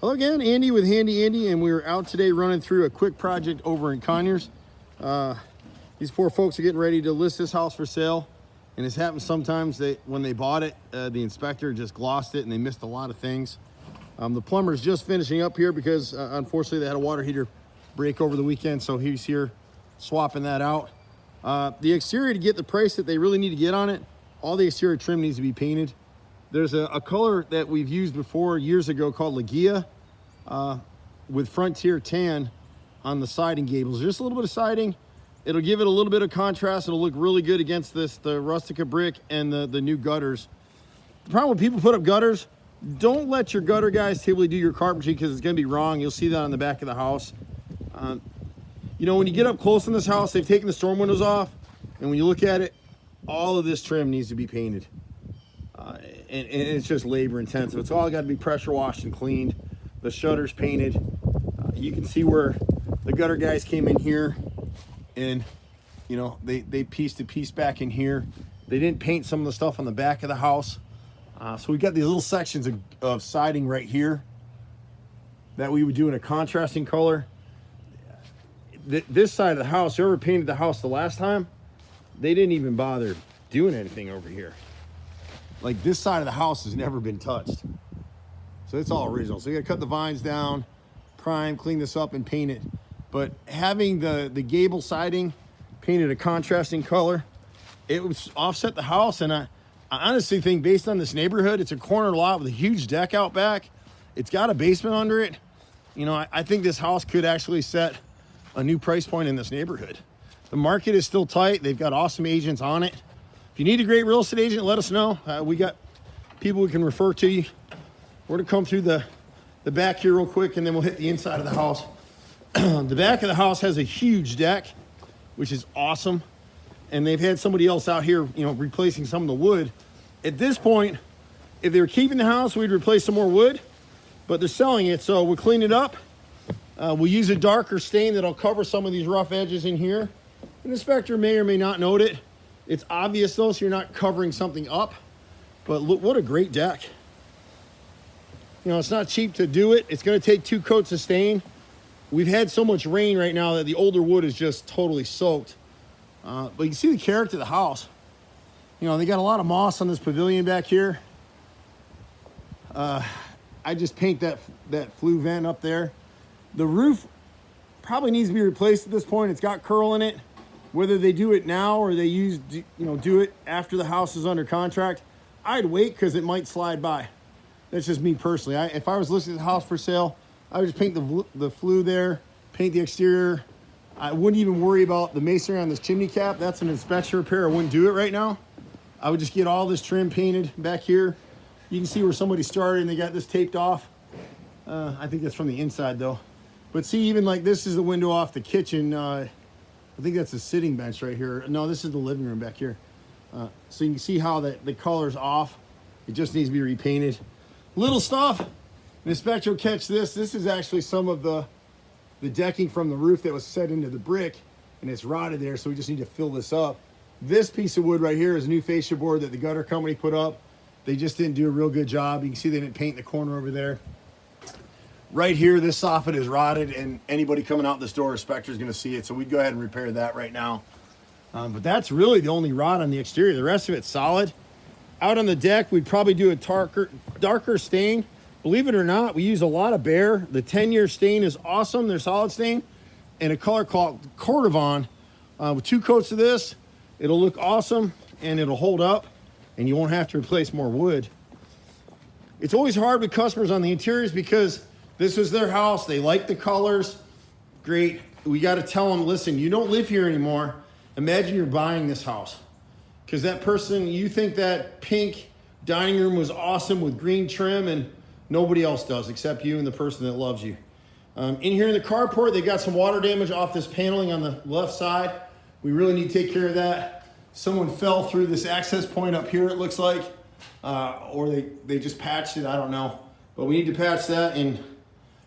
Hello again, Andy with Handy Andy, and we were out today running through a quick project over in Conyers. These poor folks are getting ready to list this house for sale, and it's happened sometimes when they bought it, the inspector just glossed it and they missed a lot of things. The plumber's just finishing up here because unfortunately they had a water heater break over the weekend, so he's here swapping that out. The exterior, to get the price that they really need to get on it, all the exterior trim needs to be painted. There's a color that we've used before years ago called Lagia with Frontier Tan on the siding gables. Just a little bit of siding. It'll give it a little bit of contrast. It'll look really good against the rustica brick and the new gutters. The problem when people put up gutters, don't let your gutter guys typically do your carpentry because it's going to be wrong. You'll see that on the back of the house. You know, when you get up close in this house, they've taken the storm windows off, and when you look at it, all of this trim needs to be painted. And it's just labor intensive. It's all got to be pressure washed and cleaned. The shutters painted. You can see where the gutter guys came in here, and you know they pieced a piece back in here. They didn't paint some of the stuff on the back of the house. So we got these little sections of siding right here that we would do in a contrasting color. This side of the house, whoever painted the house the last time, they didn't even bother doing anything over here. Like, this side of the house has never been touched. So it's all original. So you gotta cut the vines down, prime, clean this up, and paint it. But having the gable siding painted a contrasting color, it would offset the house. And I honestly think, based on this neighborhood, it's a corner lot with a huge deck out back. It's got a basement under it. You know, I think this house could actually set a new price point in this neighborhood. The market is still tight. They've got awesome agents on it. If you need a great real estate agent, let us know. We got people we can refer to you. We're gonna come through the back here real quick, and then we'll hit the inside of the house. The back of the house has a huge deck, which is awesome. And they've had somebody else out here, you know, replacing some of the wood. At this point, if they were keeping the house, we'd replace some more wood, but they're selling it, so we'll clean it up. We'll use a darker stain that'll cover some of these rough edges in here. An inspector may or may not note it. It's obvious though, so you're not covering something up. But look, what a great deck. You know, it's not cheap to do it. It's gonna take 2 coats of stain. We've had so much rain right now that the older wood is just totally soaked. But you can see the character of the house. You know, they got a lot of moss on this pavilion back here. I just paint that flue vent up there. The roof probably needs to be replaced at this point. It's got curl in it. Whether they do it now or they do it after the house is under contract, I'd wait because it might slide by. That's just me personally. If I was listing the house for sale, I would just paint the flue there, paint the exterior. I wouldn't even worry about the masonry on this chimney cap. That's an inspection repair. I wouldn't do it right now. I would just get all this trim painted back here. You can see where somebody started and they got this taped off. I think that's from the inside though. But see, even like this is the window off the kitchen. I think that's a sitting bench right here. No, this is the living room back here. So you can see how the color's off. It just needs to be repainted. Little stuff. An inspector will catch this. This is actually some of the decking from the roof that was set into the brick, and it's rotted there, so we just need to fill this up. This piece of wood right here is a new fascia board that the gutter company put up. They just didn't do a real good job. You can see they didn't paint the corner over there. Right here, this soffit is rotted, and anybody coming out this door, inspector is going to see it, so we'd go ahead and repair that right now. But that's really the only rot on the exterior. The rest of it's solid. Out on the deck, we'd probably do a darker stain. Believe it or not, we use a lot of Behr. The 10-year stain is awesome. They're solid stain. And a color called Cordovan. With 2 coats of this, it'll look awesome, and it'll hold up, and you won't have to replace more wood. It's always hard with customers on the interiors because this was their house. They like the colors. Great. We got to tell them, listen, you don't live here anymore. Imagine you're buying this house. Because that person, you think that pink dining room was awesome with green trim, and nobody else does except you and the person that loves you. In here in the carport, they got some water damage off this paneling on the left side. We really need to take care of that. Someone fell through this access point up here, it looks like. Or they just patched it, I don't know. But we need to patch that and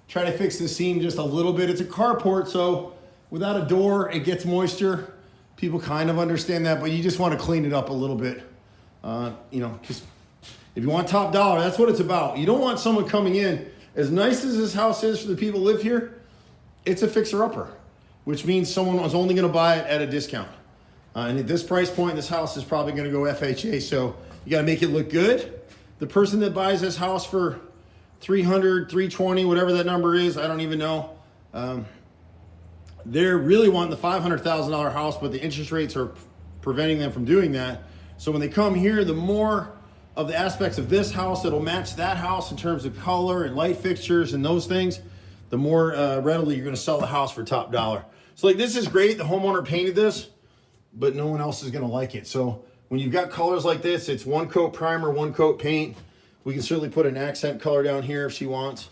try to fix the seam just a little bit. It's a carport, so without a door, it gets moisture. People kind of understand that, but you just want to clean it up a little bit. You know, because if you want top dollar, that's what it's about. You don't want someone coming in As nice as this house is for the people who live here, it's a fixer-upper, which means someone was only going to buy it at a discount. And at this price point, this house is probably going to go FHA, so you got to make it look good. The person that buys this house for 300, 320, whatever that number is, I don't even know. They're really wanting the $500,000 house, but the interest rates are preventing them from doing that. So when they come here, the more of the aspects of this house that'll match that house in terms of color and light fixtures and those things, the more readily you're going to sell the house for top dollar. So like, this is great. The homeowner painted this, but no one else is going to like it. So when you've got colors like this, it's one coat primer, one coat paint. We can certainly put an accent color down here if she wants.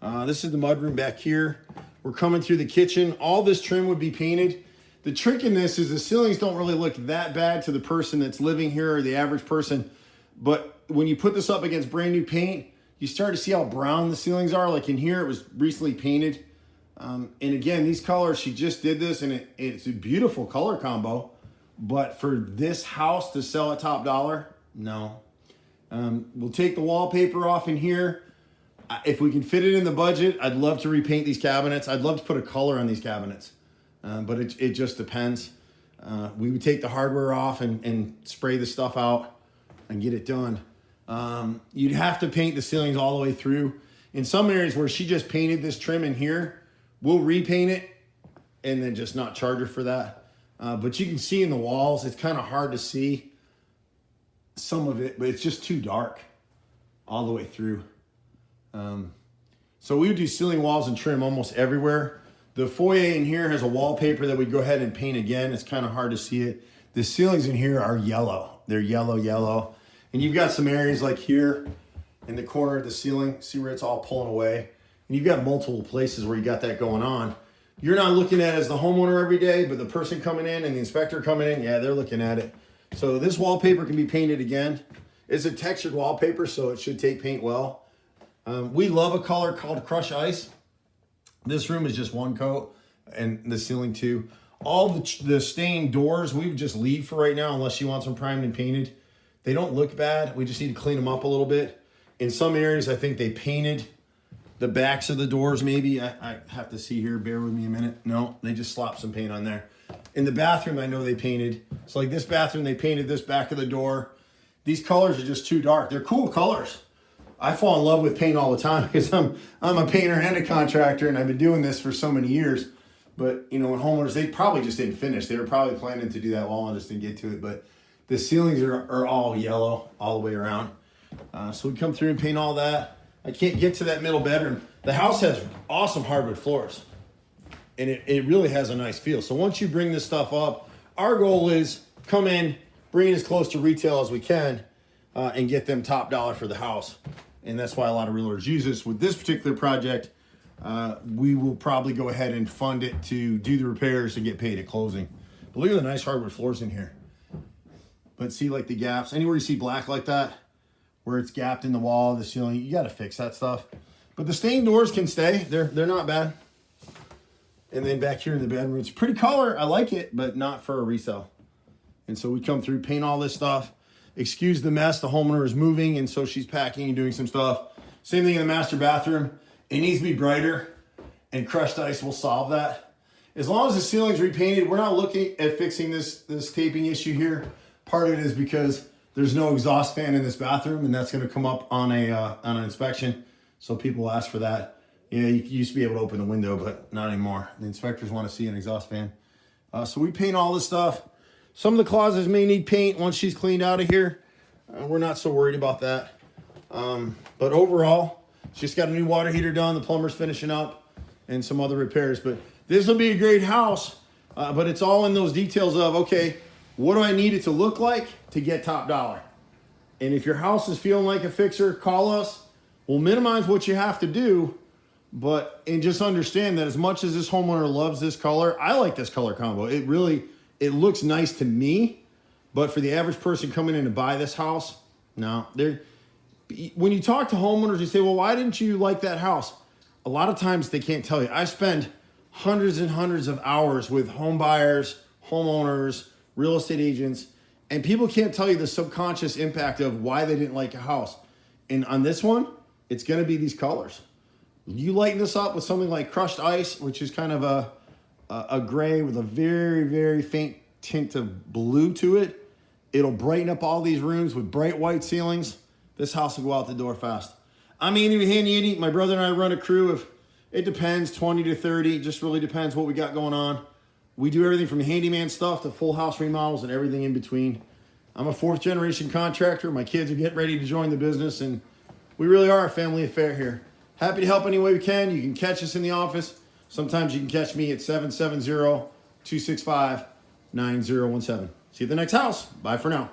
This is the mudroom back here. We're coming through the kitchen. All this trim would be painted. The trick in this is the ceilings don't really look that bad to the person that's living here or the average person. But when you put this up against brand new paint, you start to see how brown the ceilings are. Like in here, it was recently painted. And again, these colors, she just did this, and it's a beautiful color combo. But for this house to sell at top dollar, no. We'll take the wallpaper off in here. If we can fit it in the budget, I'd love to repaint these cabinets. I'd love to put a color on these cabinets, but it just depends. We would take the hardware off and spray the stuff out and get it done. You'd have to paint the ceilings all the way through. In some areas where she just painted this trim in here, we'll repaint it and then just not charge her for that. But you can see in the walls, it's kind of hard to see some of it, but it's just too dark all the way through. So we would do ceiling walls and trim almost everywhere. The foyer in here has a wallpaper that we go ahead and paint again. It's kind of hard to see it. The ceilings in here are yellow. They're yellow. And you've got some areas like here in the corner of the ceiling. See where it's all pulling away? And you've got multiple places where you got that going on. You're not looking at it as the homeowner every day, but the person coming in and the inspector coming in, yeah, they're looking at it. So this wallpaper can be painted again. It's a textured wallpaper, so it should take paint well. We love a color called Crush Ice. This room is just one coat, and the ceiling too. All the stained doors, we would just leave for right now unless you want them primed and painted. They don't look bad. We just need to clean them up a little bit. In some areas, I think they painted the backs of the doors maybe. I have to see here. Bear with me a minute. No, they just slopped some paint on there. In the bathroom, I know they painted. So like this bathroom, they painted this back of the door. These colors are just too dark. They're cool colors. I fall in love with paint all the time because I'm a painter and a contractor, and I've been doing this for so many years. But, you know, when homeowners, they probably just didn't finish. They were probably planning to do that wall and just didn't get to it. But the ceilings are all yellow all the way around. So we come through and paint all that. I can't get to that middle bedroom. The house has awesome hardwood floors, and it really has a nice feel. So once you bring this stuff up, our goal is come in, bring it as close to retail as we can, and get them top dollar for the house. And that's why a lot of realtors use this. With this particular project, we will probably go ahead and fund it to do the repairs and get paid at closing. But look at the nice hardwood floors in here. But see, like the gaps, anywhere you see black like that, where it's gapped in the wall, the ceiling, you got to fix that stuff. But the stained doors can stay. They're not bad. And then back here in the bedroom, it's a pretty color. I like it, but not for a resale. And so we come through, paint all this stuff. Excuse the mess. The homeowner is moving, and so she's packing and doing some stuff. Same thing in the master bathroom. It needs to be brighter, and crushed ice will solve that. As long as the ceiling's repainted, we're not looking at fixing this taping issue here. Part of it is because there's no exhaust fan in this bathroom, and that's going to come up on an inspection. So people will ask for that. Yeah, you used to be able to open the window, but not anymore. The inspectors want to see an exhaust fan. So we paint all this stuff. Some of the closets may need paint once she's cleaned out of here. We're not so worried about that. But overall, she's got a new water heater done. The plumber's finishing up and some other repairs. But this will be a great house. But it's all in those details of, okay, what do I need it to look like to get top dollar? And if your house is feeling like a fixer, call us. We'll minimize what you have to do. And just understand that as much as this homeowner loves this color, I like this color combo. It looks nice to me, but for the average person coming in to buy this house, no. When you talk to homeowners, you say, well, why didn't you like that house? A lot of times they can't tell you. I spend hundreds and hundreds of hours with home buyers, homeowners, real estate agents, and people can't tell you the subconscious impact of why they didn't like a house. And on this one, it's going to be these colors. You lighten this up with something like crushed ice, which is kind of a gray with a very, very faint tint of blue to it. It'll brighten up all these rooms with bright white ceilings. This house will go out the door fast. I'm Andy with Handy Andy. My brother and I run a crew of, it depends, 20 to 30. Just really depends what we got going on. We do everything from handyman stuff to full house remodels and everything in between. I'm a 4th generation contractor. My kids are getting ready to join the business, and we really are a family affair here. Happy to help any way we can. You can catch us in the office. Sometimes you can catch me at 770-265-9017. See you at the next house. Bye for now.